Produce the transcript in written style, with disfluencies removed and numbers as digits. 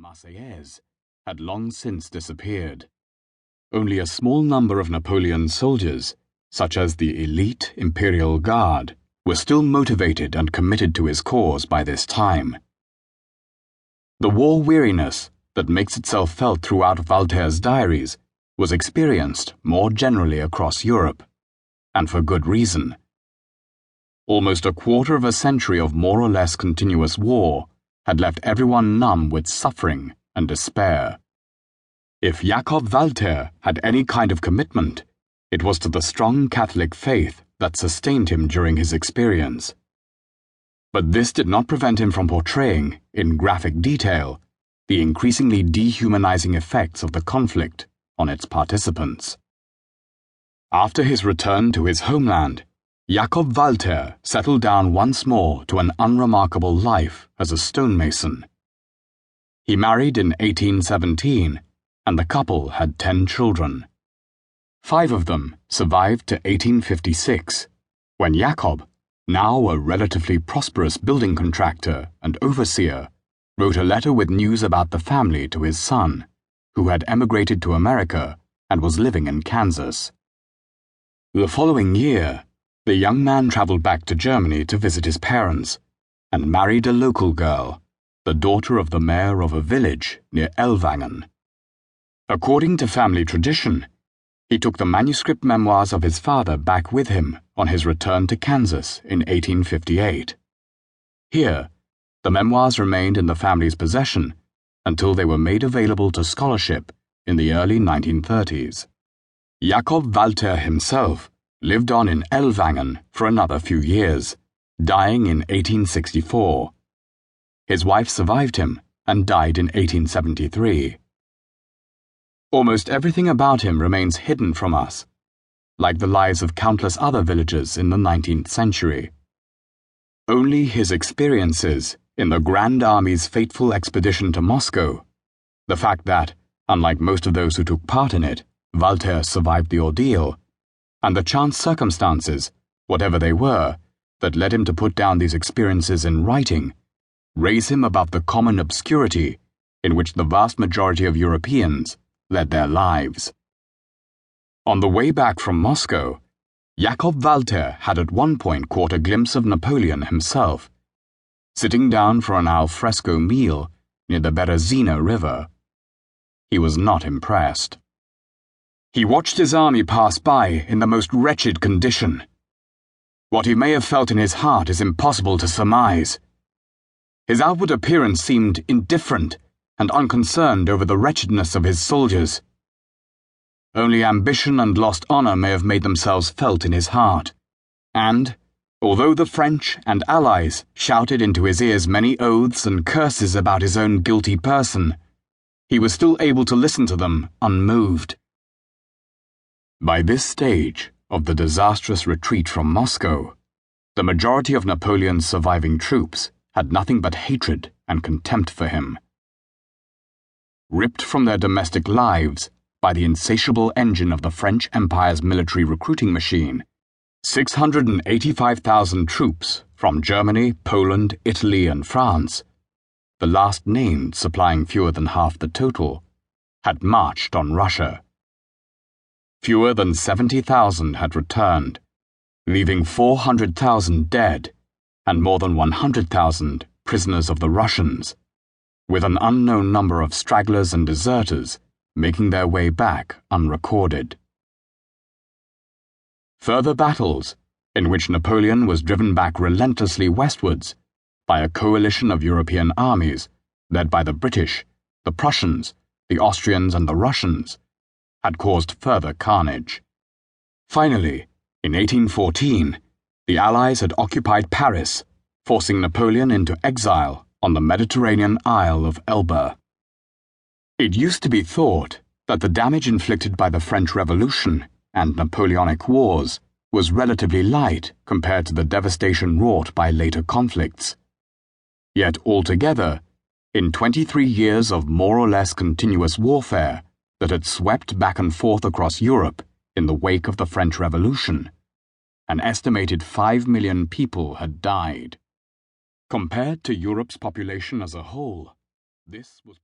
Marseillaise had long since disappeared. Only a small number of Napoleon's soldiers, such as the elite Imperial Guard, were still motivated and committed to his cause by this time. The war weariness that makes itself felt throughout Voltaire's diaries was experienced more generally across Europe, and for good reason. Almost a quarter of a century of more or less continuous war had left everyone numb with suffering and despair. If Jacob Voltaire had any kind of commitment, it was to the strong Catholic faith that sustained him during his experience. But this did not prevent him from portraying, in graphic detail, the increasingly dehumanizing effects of the conflict on its participants. After his return to his homeland, Jacob Voltaire settled down once more to an unremarkable life as a stonemason. He married in 1817, and the couple had 10 children. 5 of them survived to 1856, when Jacob, now a relatively prosperous building contractor and overseer, wrote a letter with news about the family to his son, who had emigrated to America and was living in Kansas. The following year, the young man traveled back to Germany to visit his parents and married a local girl, the daughter of the mayor of a village near Ellwangen. According to family tradition, he took the manuscript memoirs of his father back with him on his return to Kansas in 1858. Here, the memoirs remained in the family's possession until they were made available to scholarship in the early 1930s. Jacob Voltaire himself lived on in Ellwangen for another few years, dying in 1864. His wife survived him and died in 1873. Almost everything about him remains hidden from us, like the lives of countless other villagers in the 19th century. Only his experiences in the Grand Army's fateful expedition to Moscow, the fact that, unlike most of those who took part in it, Voltaire survived the ordeal, and the chance circumstances, whatever they were, that led him to put down these experiences in writing, raise him above the common obscurity in which the vast majority of Europeans led their lives. On the way back from Moscow, Jacob Voltaire had at one point caught a glimpse of Napoleon himself, sitting down for an al fresco meal near the Berezina River. He was not impressed. He watched his army pass by in the most wretched condition. What he may have felt in his heart is impossible to surmise. His outward appearance seemed indifferent and unconcerned over the wretchedness of his soldiers. Only ambition and lost honor may have made themselves felt in his heart, and, although the French and Allies shouted into his ears many oaths and curses about his own guilty person, he was still able to listen to them unmoved. By this stage of the disastrous retreat from Moscow, the majority of Napoleon's surviving troops had nothing but hatred and contempt for him. Ripped from their domestic lives by the insatiable engine of the French Empire's military recruiting machine, 685,000 troops from Germany, Poland, Italy, and France, the last named supplying fewer than half the total, had marched on Russia. Fewer than 70,000 had returned, leaving 400,000 dead and more than 100,000 prisoners of the Russians, with an unknown number of stragglers and deserters making their way back unrecorded. Further battles, in which Napoleon was driven back relentlessly westwards by a coalition of European armies led by the British, the Prussians, the Austrians, and the Russians, had caused further carnage. Finally, in 1814, the Allies had occupied Paris, forcing Napoleon into exile on the Mediterranean Isle of Elba. It used to be thought that the damage inflicted by the French Revolution and Napoleonic Wars was relatively light compared to the devastation wrought by later conflicts. Yet altogether, in 23 years of more or less continuous warfare that had swept back and forth across Europe in the wake of the French Revolution, an estimated 5 million people had died. Compared to Europe's population as a whole, this was